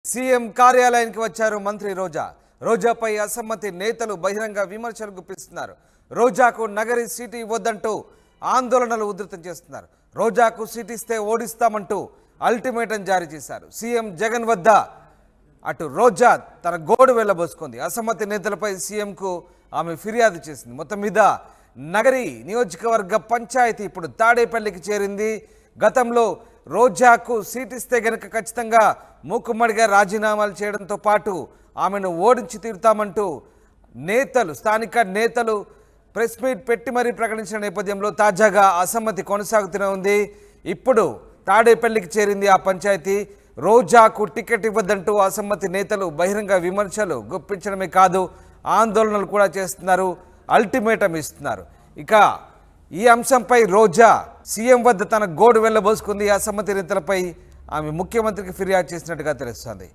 CM కార్యాలయానికి వచ్చారు మంత్రి రోజా. రోజాపై అసమ్మతి నేతలు బహిరంగ విమర్శలు గుప్పిస్తున్నారు. రోజాకు నగరి సీటు ఇవ్వొద్దంటూ ఆందోళనలు ఉధృతం చేస్తున్నారు. రోజాకు సీటు ఇస్తే ఓడిస్తామంటూ అల్టిమేటం జారీ చేశారు. సీఎం జగన్ వద్ద అటు రోజా తన గోడు వెళ్ళబోసుకుంది. అసమ్మతి నేతలపై సీఎంకు ఆమె ఫిర్యాదు చేసింది. మొత్తం మీద నగరి నియోజకవర్గ పంచాయతీ ఇప్పుడు తాడేపల్లికి చేరింది. గతంలో రోజాకు సీట్ ఇస్తే గనక ఖచ్చితంగా మూకుమ్మడిగా రాజీనామాలు చేయడంతో పాటు ఆమెను ఓడించి తీరుతామంటూ నేతలు, స్థానిక నేతలు ప్రెస్ మీట్ పెట్టి మరీ ప్రకటించిన నేపథ్యంలో తాజాగా అసమ్మతి కొనసాగుతూనే ఉంది. ఇప్పుడు తాడేపల్లికి చేరింది ఆ పంచాయతీ. రోజాకు టికెట్ ఇవ్వద్దంటూ అసమ్మతి నేతలు బహిరంగ విమర్శలు గుప్పించడమే కాదు, ఆందోళనలు కూడా చేస్తున్నారు, అల్టిమేటం ఇస్తున్నారు. ఇక ఈ అంశంపై రోజా సీఎం వద్ద తన గోడు వెళ్ళబోసుకుంది. అసమ్మతి నేతలపై ఆమె ముఖ్యమంత్రికి ఫిర్యాదు చేసినట్టుగా తెలుస్తోంది.